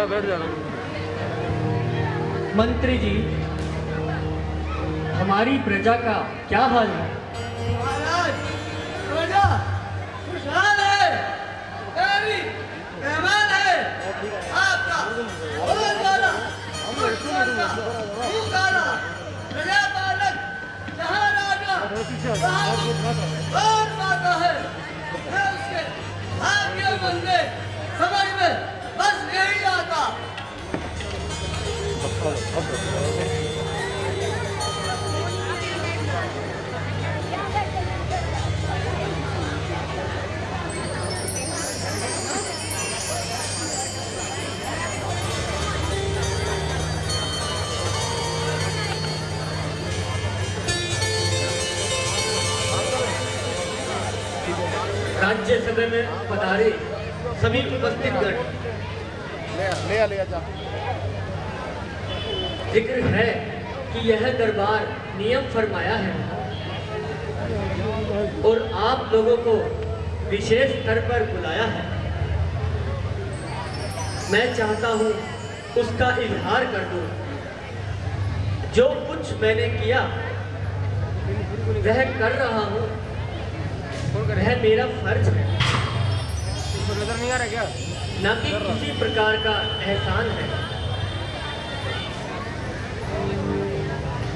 बैठ जाना। मंत्री जी, हमारी प्रजा का क्या हाल है? महाराज, प्रजा खुशहाल है, मेरी मेहमान है। आपका बहुत वाला खुशहाल भूखाला प्रजा पालक जहाँ राजा वहाँ बहुत माता है। मैं उसके भाग्य बंदे समझ में बस नहीं आता। राज्यसभा में पधारे सभी उपस्थित गण, ले जा। जिक्र है कि यह दरबार नियम फरमाया है और आप लोगों को विशेष स्तर पर बुलाया है। मैं चाहता हूं उसका इजहार कर दूं। जो कुछ मैंने किया वह कर रहा हूं, वह मेरा फर्ज है, नजर नहीं आ रहा क्या? न कि किसी प्रकार का एहसान है।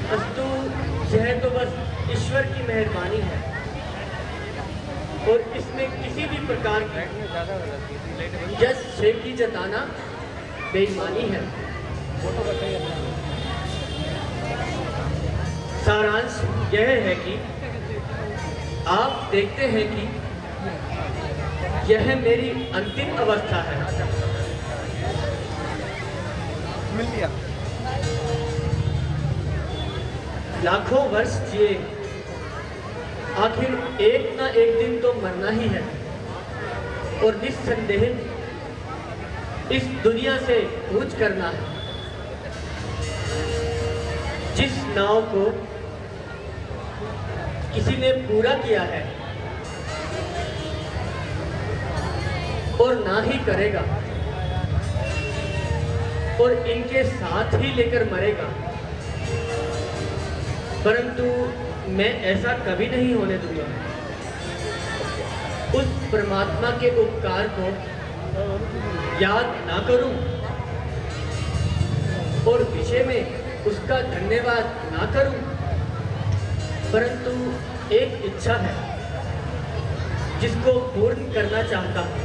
अस्तु, यह तो बस ईश्वर की मेहरबानी है और इसमें किसी भी प्रकार की यश शेखी जताना बेईमानी है। सारांश यह है कि आप देखते हैं कि यह मेरी अंतिम अवस्था है। मिल लिया। लाखों वर्ष जिए, आखिर एक ना एक दिन तो मरना ही है और निस्संदेह इस दुनिया से कूच करना है। जिस नाव को किसी ने पूरा किया है और ना ही करेगा और इनके साथ ही लेकर मरेगा, परंतु मैं ऐसा कभी नहीं होने दूंगा। उस परमात्मा के उपकार को याद ना करूं और विषय में उसका धन्यवाद ना करूं, परंतु एक इच्छा है जिसको पूर्ण करना चाहता हूं,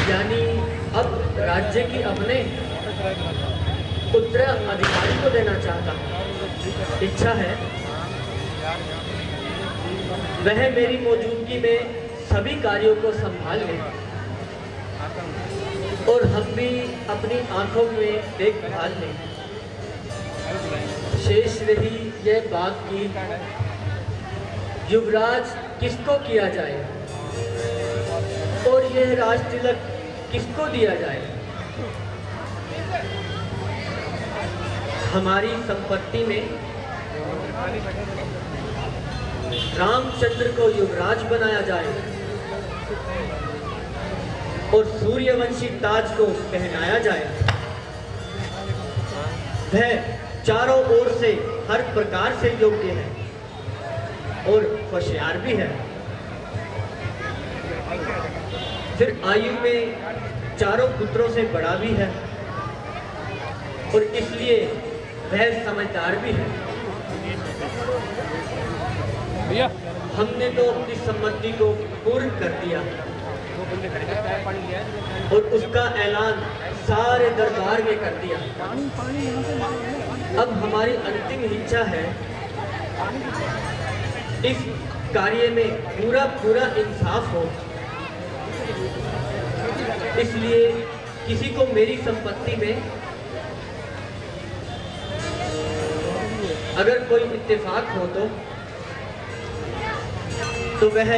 यानी अब राज्य की अपने उत्तराधिकारी को देना चाहता हूं। इच्छा है वह मेरी मौजूदगी में सभी कार्यों को संभाल ले और हम भी अपनी आंखों में देखभाल लें। शेष रही यह बात की युवराज किसको किया जाए और यह राज तिलक किसको दिया जाए। हमारी संपत्ति में रामचंद्र को युवराज बनाया जाए और सूर्यवंशी ताज को पहनाया जाए। वह चारों ओर से हर प्रकार से योग्य है और होशियार भी है। फिर आयु में चारों पुत्रों से बड़ा भी है और इसलिए वह समझदार भी है। हमने तो अपनी सम्मति को पूर्ण कर दिया और उसका ऐलान सारे दरबार में कर दिया। अब हमारी अंतिम इच्छा है इस कार्य में पूरा पूरा इंसाफ हो। इसलिए किसी को मेरी संपत्ति में अगर कोई इत्तेफाक हो तो वह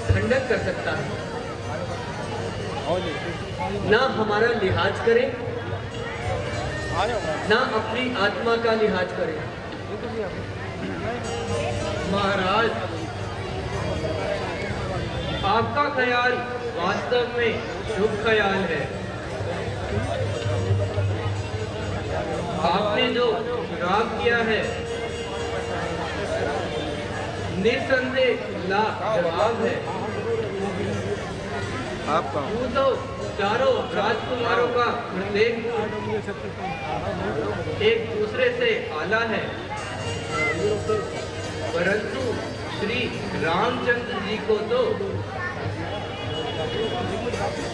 खंडन कर सकता है, ना हमारा लिहाज करे ना अपनी आत्मा का लिहाज करे। महाराज, आपका ख्याल वास्तव में शुभ ख्याल है। आपने जो चुनाव किया है निस्संदेह लाजवाब है। आपका यूं तो चारों राजकुमारों का प्रत्येक एक दूसरे से आला है, परंतु श्री रामचंद्र जी को तो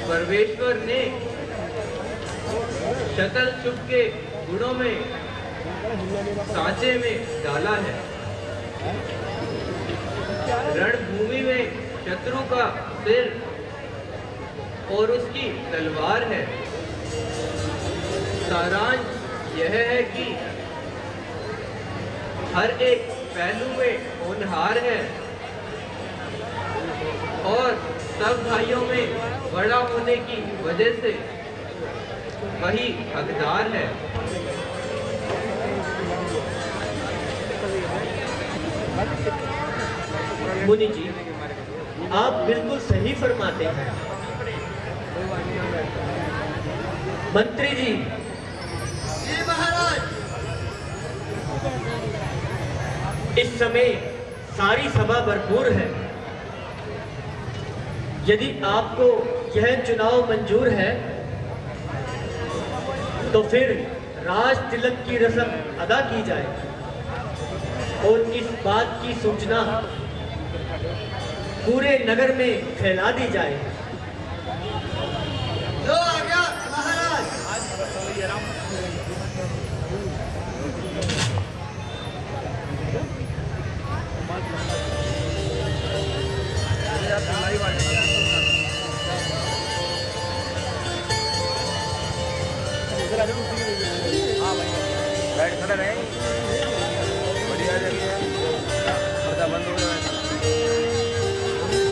परमेश्वर ने शतल चुप के गुणों में सांचे में डाला है। रणभूमि में शत्रु का सिर और उसकी तलवार है। सारांश यह है कि हर एक पहलू में होनहार है और सब भाइयों में बड़ा होने की वजह से वही हकदार है। मुनि जी, आप बिल्कुल सही फरमाते हैं। मंत्री जी, जी महाराज। इस समय सारी सभा भरपूर है। यदि आपको यह चुनाव मंजूर है तो फिर राज तिलक की रस्म अदा की जाए और इस बात की सूचना पूरे नगर में फैला दी जाए। जो आ गया महाराज। बैठ खड़ा रहे।